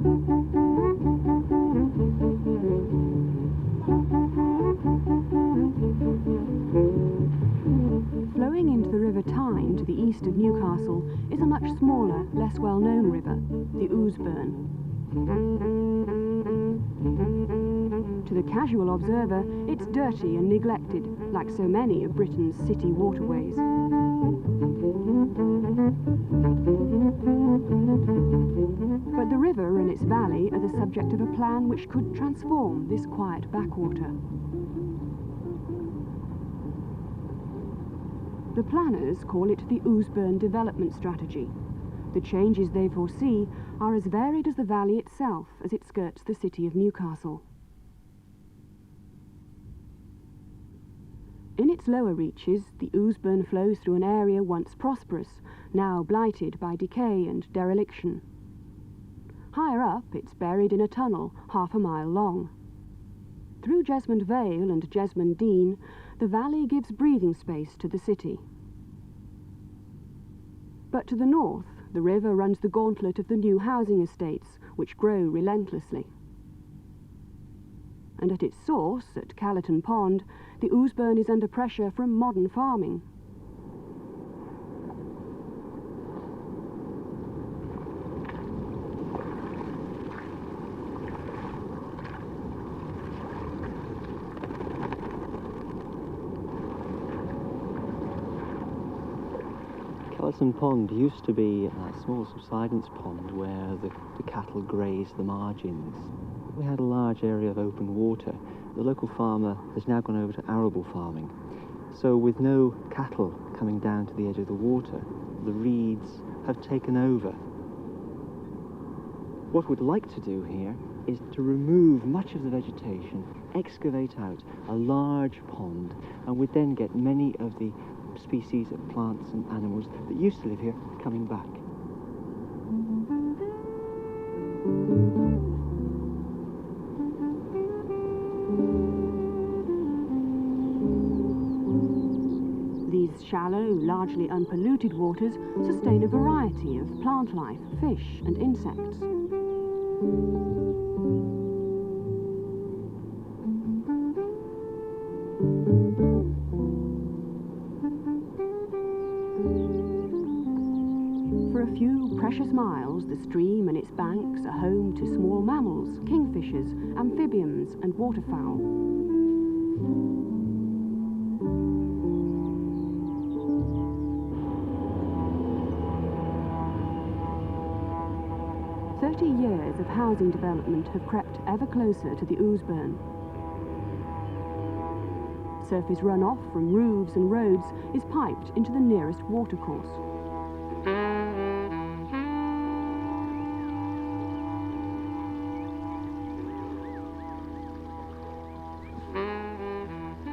Flowing into the River Tyne to the east of Newcastle is a much smaller, less well-known river, the Ouseburn. To the casual observer, it's dirty and neglected, like so many of Britain's city waterways. But the river and its valley are the subject of a plan which could transform this quiet backwater. The planners call it the Ouseburn Development Strategy. The changes they foresee are as varied as the valley itself as it skirts the city of Newcastle. In its lower reaches, the Ouseburn flows through an area once prosperous, now blighted by decay and dereliction. Higher up, it's buried in a tunnel half a mile long. Through Jesmond Vale and Jesmond Dene, the valley gives breathing space to the city. But to the north, the river runs the gauntlet of the new housing estates, which grow relentlessly. And at its source, at Callerton Pond, the Ouseburn is under pressure from modern farming. Callerton Pond used to be a small subsidence pond where the cattle grazed the margins. We had a large area of open water. The local farmer has now gone over to arable farming. So with no cattle coming down to the edge of the water, the reeds have taken over. What we'd like to do here is to remove much of the vegetation, excavate out a large pond, and we'd then get many of the species of plants and animals that used to live here coming back. These shallow, largely unpolluted waters sustain a variety of plant life, fish and insects. For a few precious miles, the stream and its banks are home to small mammals, kingfishers, amphibians and waterfowl. Years of housing development have crept ever closer to the Ouseburn. Surface runoff from roofs and roads is piped into the nearest watercourse.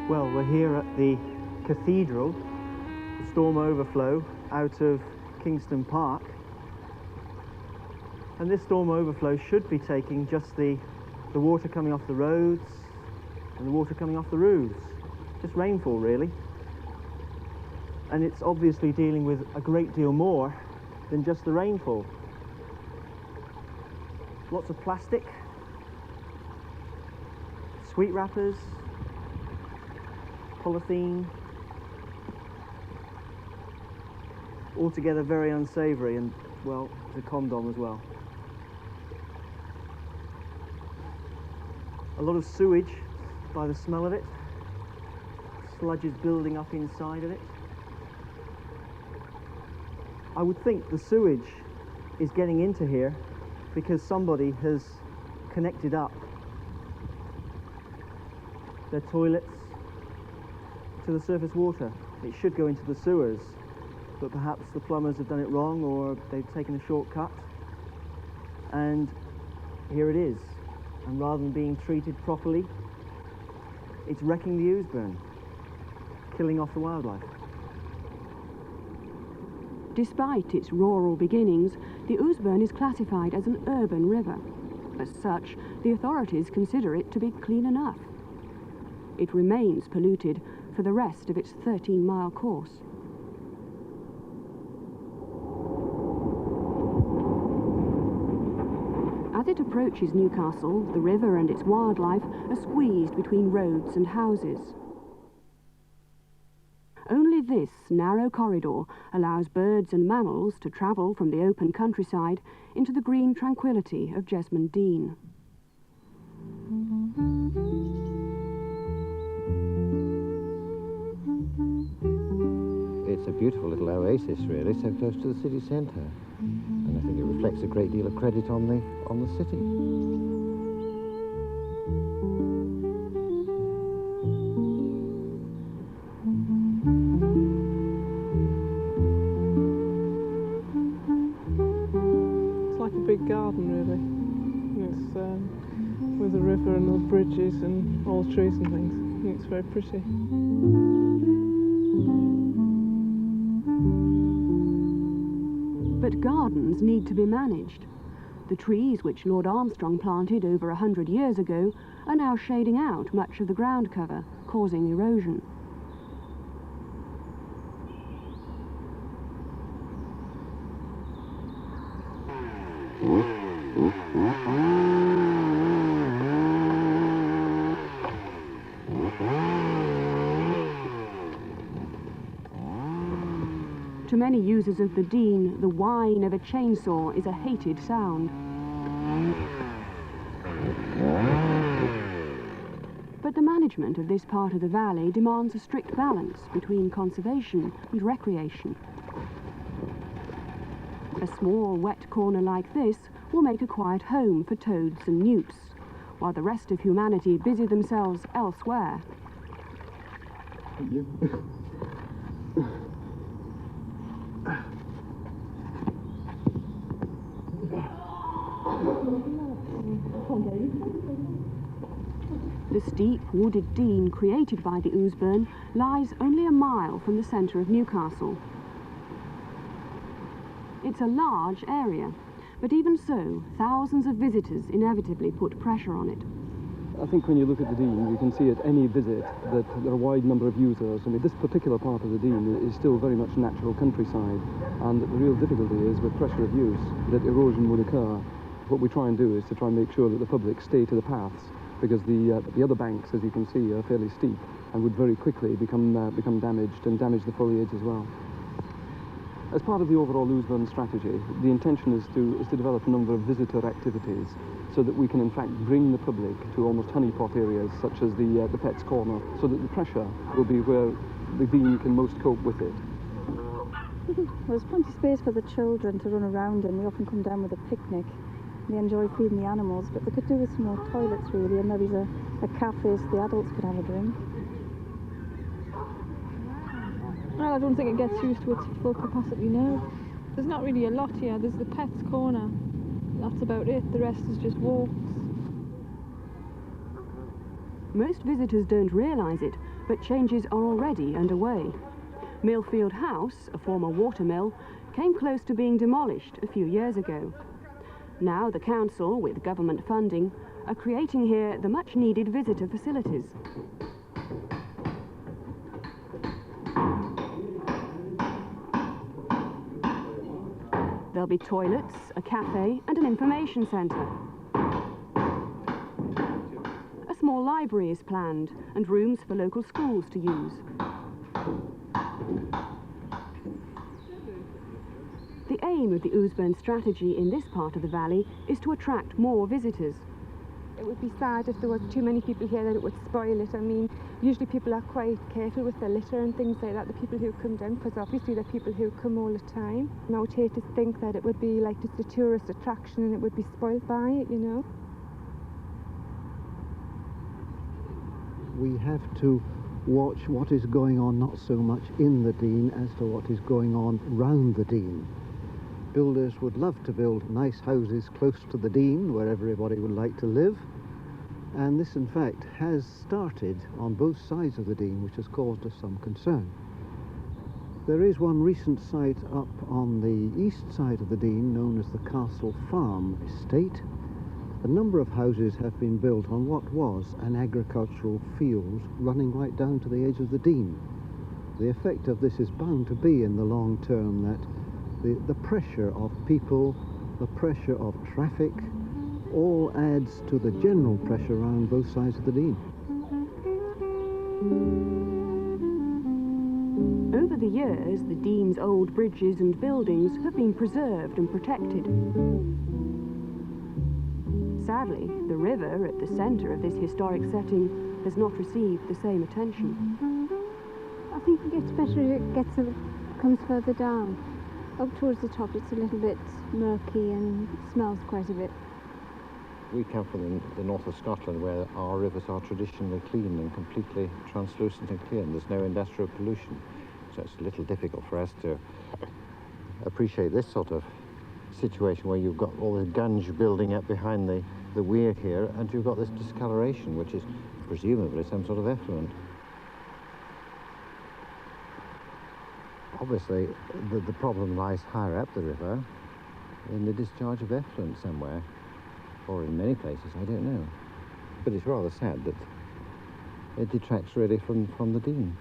Well, we're here at the cathedral, the storm overflow out of Kingston Park. And this storm overflow should be taking just the water coming off the roads and the water coming off the roofs. Just rainfall, really. And it's obviously dealing with a great deal more than just the rainfall. Lots of plastic, sweet wrappers, polythene, altogether very unsavoury, and, well, the condom as well. A lot of sewage by the smell of it. Sludge is building up inside of it. I would think the sewage is getting into here because somebody has connected up their toilets to the surface water. It should go into the sewers, but perhaps the plumbers have done it wrong, or they've taken a shortcut, and here it is. And rather than being treated properly, it's wrecking the Ouseburn, killing off the wildlife. Despite its rural beginnings, the Ouseburn is classified as an urban river. As such, the authorities consider it to be clean enough. It remains polluted for the rest of its 13-mile course. As it approaches Newcastle, the river and its wildlife are squeezed between roads and houses. Only this narrow corridor allows birds and mammals to travel from the open countryside into the green tranquillity of Jesmond Dene. It's a beautiful little oasis, really, so close to the city centre. And I think it reflects a great deal of credit on the city. It's like a big garden, really. It's with a river and the bridges and all the trees and things. I think it's very pretty. But gardens need to be managed. The trees which Lord Armstrong planted over 100 years ago are now shading out much of the ground cover, causing erosion. To many users of the Dene, the whine of a chainsaw is a hated sound. But the management of this part of the valley demands a strict balance between conservation and recreation. A small, wet corner like this will make a quiet home for toads and newts, while the rest of humanity busy themselves elsewhere. Thank you. The steep, wooded Dene created by the Ouseburn lies only a mile from the centre of Newcastle. It's a large area, but even so, thousands of visitors inevitably put pressure on it. I think when you look at the Dene, you can see at any visit that there are a wide number of users. I mean, this particular part of the Dene is still very much natural countryside, and the real difficulty is with pressure of use, that erosion would occur. What we try and do is to try and make sure that the public stay to the paths, because the other banks, as you can see, are fairly steep and would very quickly become damaged and damage the foliage as well. As part of the overall Ouseburn strategy, the intention is to develop a number of visitor activities so that we can in fact bring the public to almost honeypot areas such as the Pets Corner, so that the pressure will be where the Dene can most cope with it. There's plenty of space for the children to run around in. They often come down with a picnic. They enjoy feeding the animals, but they could do with some more toilets really, and maybe a cafe so the adults could have a drink. Well, I don't think it gets used to its full capacity now. There's not really a lot here. There's the Pets Corner. That's about it. The rest is just walks. Most visitors don't realise it, but changes are already underway. Millfield House, a former watermill, came close to being demolished a few years ago. Now the council, with government funding, are creating here the much-needed visitor facilities. There'll be toilets, a cafe and an information centre. A small library is planned and rooms for local schools to use. The aim of the Ouseburn strategy in this part of the valley is to attract more visitors. It would be sad if there was too many people here that it would spoil it. I mean, usually people are quite careful with their litter and things like that, the people who come down, because obviously there are people who come all the time. And I would hate to think that it would be like just a tourist attraction and it would be spoiled by it, you know. We have to watch what is going on, not so much in the Dene as to what is going on round the Dene. Builders would love to build nice houses close to the Dene where everybody would like to live, and this in fact has started on both sides of the Dene, which has caused us some concern. There is one recent site up on the east side of the Dene known as the Castle Farm Estate. A number of houses have been built on what was an agricultural field running right down to the edge of the Dene. The effect of this is bound to be in the long term that the pressure of people, the pressure of traffic, all adds to the general pressure around both sides of the Dene. Over the years, the Dene's old bridges and buildings have been preserved and protected. Sadly, the river at the centre of this historic setting has not received the same attention. I think it gets better as it comes further down. Up towards the top it's a little bit murky and smells quite a bit. We come from the north of Scotland, where our rivers are traditionally clean and completely translucent and clear, and there's no industrial pollution. So it's a little difficult for us to appreciate this sort of situation where you've got all the gunge building up behind the weir here, and you've got this discoloration, which is presumably some sort of effluent. Obviously, the problem lies higher up the river in the discharge of effluent somewhere, or in many places, I don't know. But it's rather sad that it detracts really from the Dene.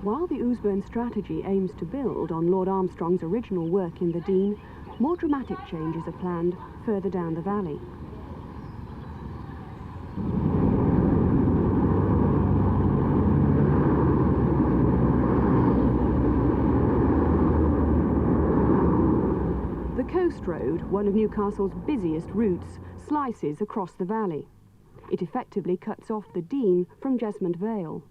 While the Ouseburn strategy aims to build on Lord Armstrong's original work in the Dene, more dramatic changes are planned further down the valley. The Coast Road, one of Newcastle's busiest routes, slices across the valley. It effectively cuts off the Dene from Jesmond Vale.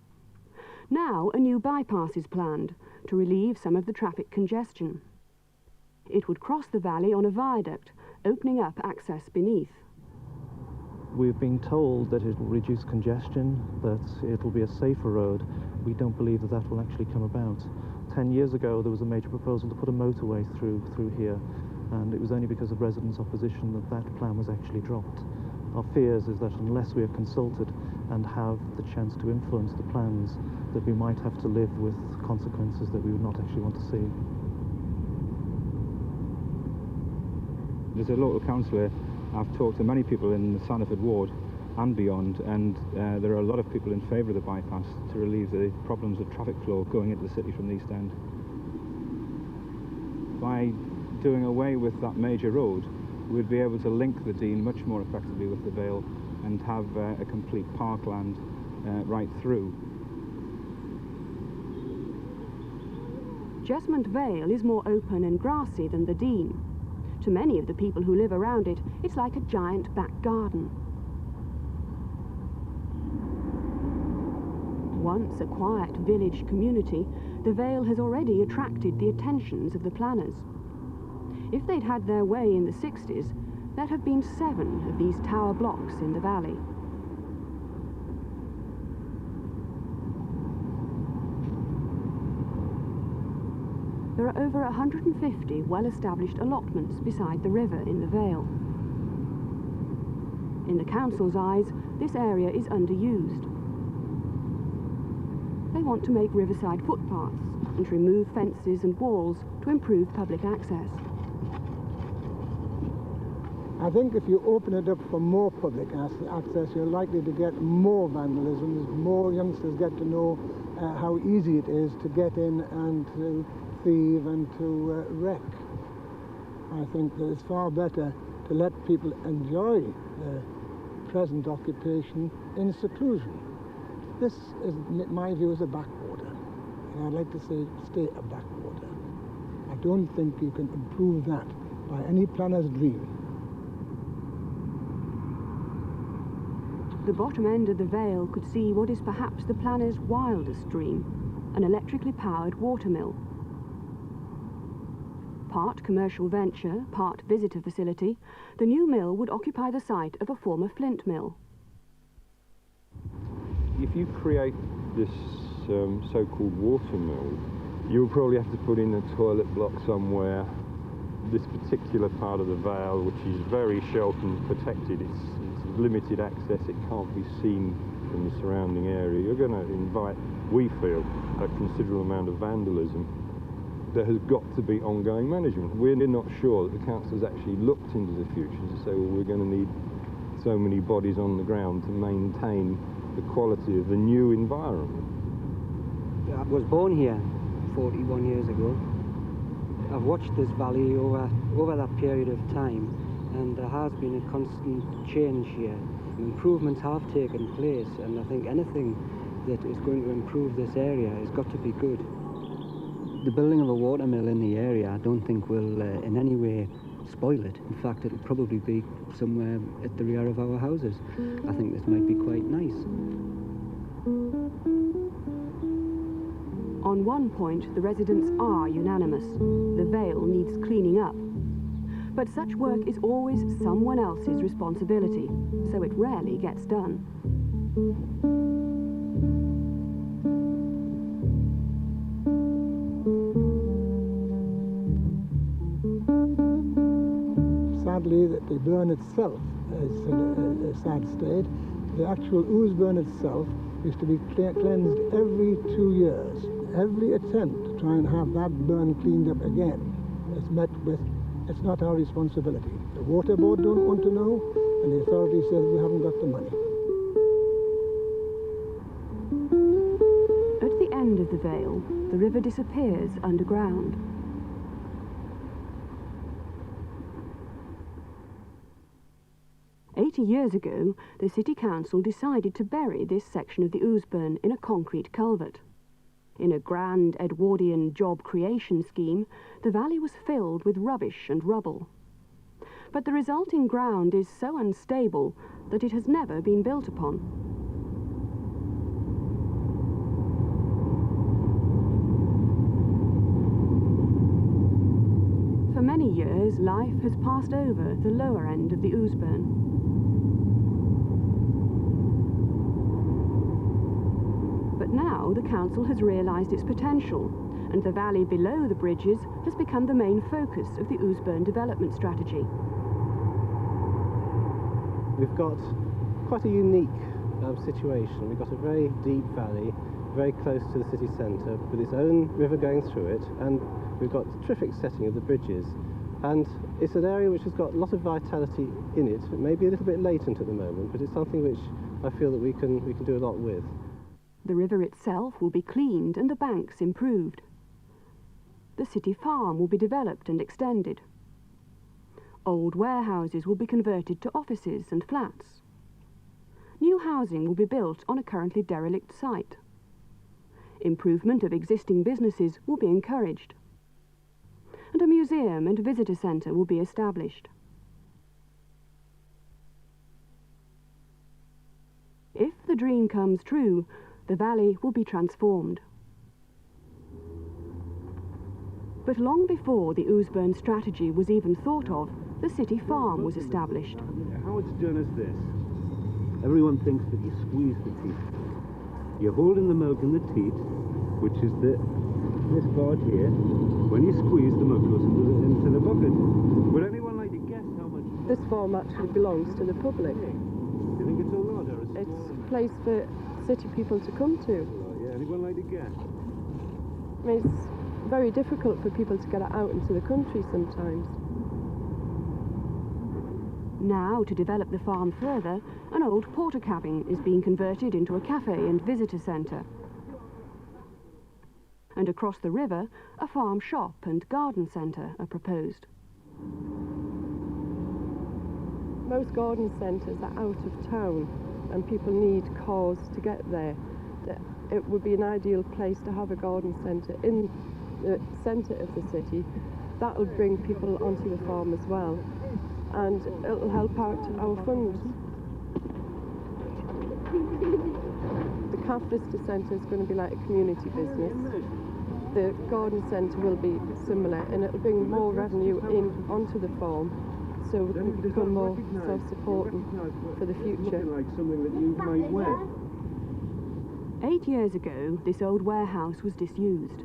Now a new bypass is planned to relieve some of the traffic congestion. It would cross the valley on a viaduct, opening up access beneath. We've been told that it will reduce congestion, that it will be a safer road. We don't believe that that will actually come about. 10 years ago there was a major proposal to put a motorway through here, and it was only because of residents' opposition that that plan was actually dropped. Our fears is that unless we are consulted and have the chance to influence the plans, that we might have to live with consequences that we would not actually want to see. As a local councillor, I've talked to many people in the Sanford ward and beyond, and there are a lot of people in favour of the bypass to relieve the problems of traffic flow going into the city from the East End. By doing away with that major road, we'd be able to link the Dene much more effectively with the Vale and have a complete parkland right through. Jesmond Vale is more open and grassy than the Dene. To many of the people who live around it, it's like a giant back garden. Once a quiet village community, the Vale has already attracted the attentions of the planners. If they'd had their way in the 60s, there'd have been 7 of these tower blocks in the valley. There are over 150 well-established allotments beside the river in the Vale. In the council's eyes, this area is underused. They want to make riverside footpaths and remove fences and walls to improve public access. I think if you open it up for more public access, you're likely to get more vandalism, as more youngsters get to know how easy it is to get in and to thieve and to wreck. I think that it's far better to let people enjoy their present occupation in seclusion. This is, in my view, is a backwater, and I'd like to say stay a backwater. I don't think you can improve that by any planner's dream. The bottom end of the Vale could see what is perhaps the planner's wildest dream, an electrically powered watermill. Part commercial venture, part visitor facility, the new mill would occupy the site of a former flint mill. If you create this so-called watermill, you'll probably have to put in a toilet block somewhere. This particular part of the Vale, which is very sheltered and protected, it's limited access, it can't be seen from the surrounding area. You're going to invite, we feel, a considerable amount of vandalism. There has got to be ongoing management. We're not sure that the council's actually looked into the future to say, well, we're going to need so many bodies on the ground to maintain the quality of the new environment. I was born here 41 years ago. I've watched this valley over that period of time, and there has been a constant change here. Improvements have taken place, and I think anything that is going to improve this area has got to be good. The building of a watermill in the area I don't think will in any way spoil it. In fact, it'll probably be somewhere at the rear of our houses. I think this might be quite nice. On one point, the residents are unanimous. The Vale needs cleaning up. But such work is always someone else's responsibility, so it rarely gets done. Sadly, the burn itself is in a sad state. The actual Ouseburn itself is to be cleansed every 2 years. Every attempt to try and have that burn cleaned up again is met with, it's not our responsibility. The water board don't want to know, and the authority says we haven't got the money. At the end of the Vale, the river disappears underground. Years ago, the City Council decided to bury this section of the Ouseburn in a concrete culvert. In a grand Edwardian job creation scheme, the valley was filled with rubbish and rubble. But the resulting ground is so unstable that it has never been built upon. For many years, life has passed over the lower end of the Ouseburn. But now the council has realised its potential, and the valley below the bridges has become the main focus of the Ouseburn development strategy. We've got quite a unique situation. We've got a very deep valley, very close to the city centre, with its own river going through it, and we've got the terrific setting of the bridges. And it's an area which has got a lot of vitality in it. It may be a little bit latent at the moment, but it's something which I feel that we can do a lot with. The river itself will be cleaned and the banks improved. The city farm will be developed and extended. Old warehouses will be converted to offices and flats. New housing will be built on a currently derelict site. Improvement of existing businesses will be encouraged. And a museum and visitor centre will be established. If the dream comes true, the valley will be transformed. But long before the Ouseburn strategy was even thought of, the city farm was established. How it's done is this. Everyone thinks that you squeeze the teat. You're holding the milk in the teat, which is this part here. When you squeeze, the milk goes into the bucket. Would anyone like to guess how much? This farm actually belongs to the public. Do you think it's a lot or a small? It's a place for city people to come to. Yeah, anyone like to guess? I mean, it's very difficult for people to get out into the country sometimes. Now, to develop the farm further, an old porter cabin is being converted into a cafe and visitor centre. And across the river, a farm shop and garden centre are proposed. Most garden centres are out of town and people need cars to get there. It would be an ideal place to have a garden centre in the centre of the city. That will bring people onto the farm as well, and it will help out our funds. The calf visitor centre is going to be like a community business. The garden centre will be similar, and it will bring more revenue in onto the farm, so we can become more self-supporting for the future. Like something that you might wear. 8 years ago, this old warehouse was disused.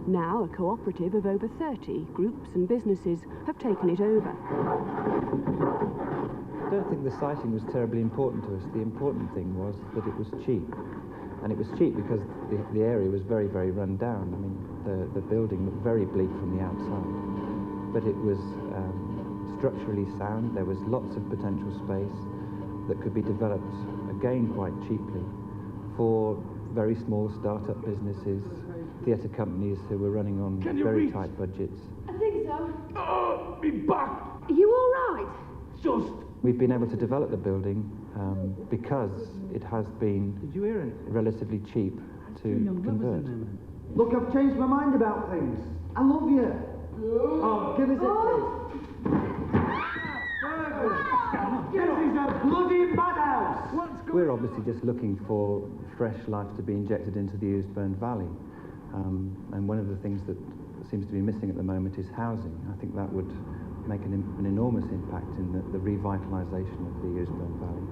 Now a cooperative of over 30 groups and businesses have taken it over. I don't think the siting was terribly important to us. The important thing was that it was cheap. And it was cheap because the area was very, very run down. I mean, the building looked very bleak from the outside. But it was structurally sound. There was lots of potential space that could be developed, again, quite cheaply for very small start-up businesses, theatre companies who were running on very tight budgets. I think so. Oh, me back! Are you all right? Just. We've been able to develop the building because it has been relatively cheap to convert. Look, I've changed my mind about things. I love you. Oh, give us it, This is a bloody madhouse. We're obviously just looking for fresh life to be injected into the Ouseburn Valley. And one of the things that seems to be missing at the moment is housing. I think that would make an enormous impact in the revitalisation of the Ouseburn Valley.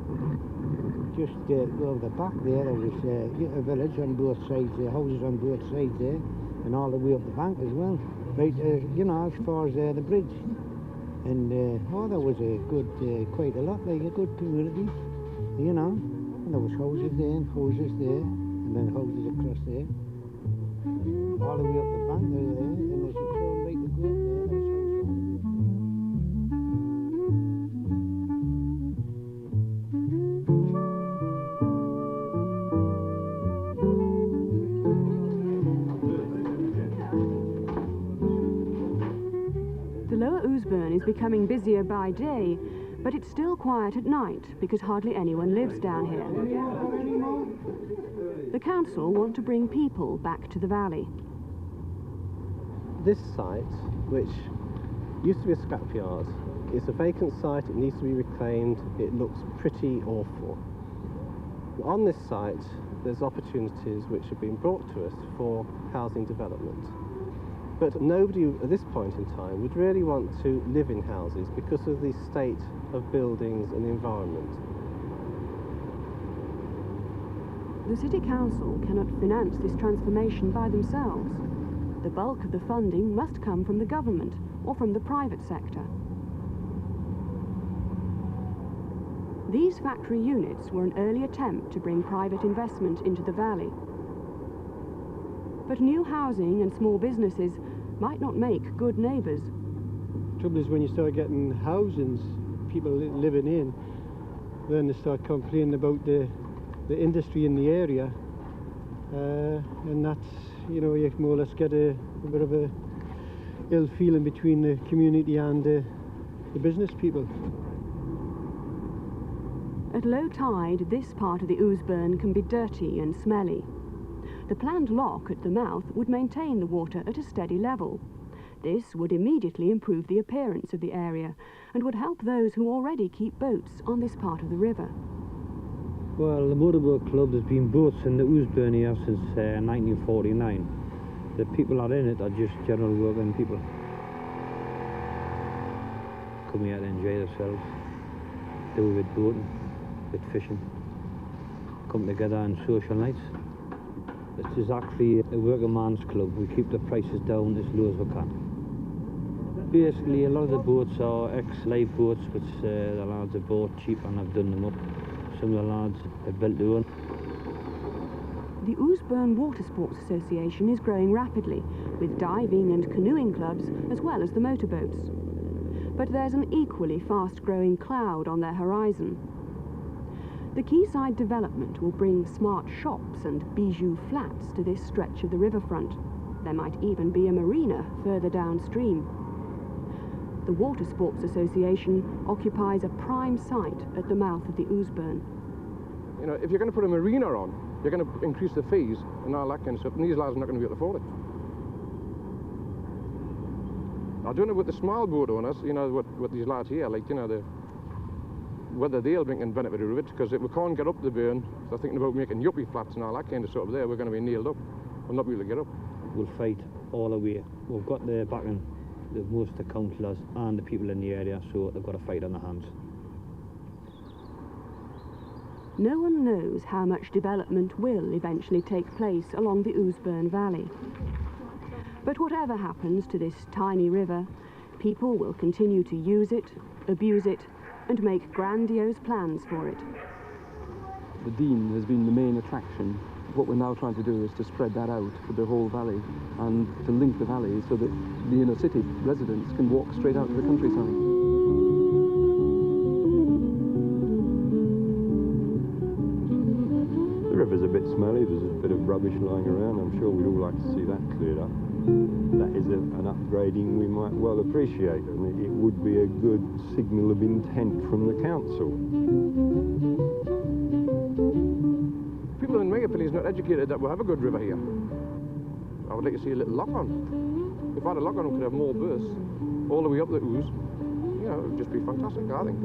Just over the back there was a village on both sides, houses on both sides there, and all the way up the bank as well, right, you know, as far as the bridge. And oh, there was a good, quite a lot, like a good community, you know. And there was houses there and houses there, and then houses across there. All the way up the bank there, and as you turn right to go up there, there was houses. The lower Ouseburn is becoming busier by day, but it's still quiet at night because hardly anyone lives down here. The council want to bring people back to the valley. This site, which used to be a scrapyard, is a vacant site. It needs to be reclaimed. It looks pretty awful. On this site, there's opportunities which have been brought to us for housing development. But nobody at this point in time would really want to live in houses because of the state of buildings and the environment. The City Council cannot finance this transformation by themselves. The bulk of the funding must come from the government or from the private sector. These factory units were an early attempt to bring private investment into the valley. But new housing and small businesses might not make good neighbours. The trouble is when you start getting housings, people living in, then they start complaining about the industry in the area, and that's, you know, you more or less get a bit of a ill feeling between the community and the business people. At low tide, this part of the Ouseburn can be dirty and smelly. The planned lock at the mouth would maintain the water at a steady level. This would immediately improve the appearance of the area and would help those who already keep boats on this part of the river. Well, the motorboat club has been boats in the Ouseburn here since 1949. The people that are in it are just general working people. Come here to enjoy themselves, do a bit boating, a bit fishing, come together on social nights. This is actually a working man's club. We keep the prices down as low as we can. Basically, a lot of the boats are ex-slave boats, which the lads have bought cheap and have done them up. Some of the lads have built their own. The Ouseburn Water Sports Association is growing rapidly, with diving and canoeing clubs as well as the motorboats. But there's an equally fast-growing cloud on their horizon. The quayside development will bring smart shops and bijou flats to this stretch of the riverfront. There might even be a marina further downstream. The Water Sports Association occupies a prime site at the mouth of the Ouseburn. You know, if you're going to put a marina on, you're going to increase the fees and all that kind of stuff, and these lads are not going to be able to afford it. I don't know what the small boat owners, you know, what these lads here, like, you know, whether they'll bring in benefit of it, because if we can't get up the burn, they're thinking about making yuppie flats and all that kind of stuff there, we're going to be nailed up. We'll not be able to get up. We'll fight all the way. We've got the backing of most of the councillors and the people in the area, so they've got a fight on their hands. No one knows how much development will eventually take place along the Ouseburn Valley. But whatever happens to this tiny river, people will continue to use it, abuse it, and make grandiose plans for it. The Dene has been the main attraction. What we're now trying to do is to spread that out for the whole valley and to link the valley so that the inner city residents can walk straight out to the countryside. The river's a bit smelly. smelly. There's a bit of rubbish lying around. I'm sure we'd all like to see that cleared up. That is an upgrading we might well appreciate, and it would be a good signal of intent from the council. People in Megapilly is not educated that we have a good river here. I would like to see a little lock-on. If I had a lock-on, we could have more berths all the way up the Ouse. You know, it would just be fantastic, I think.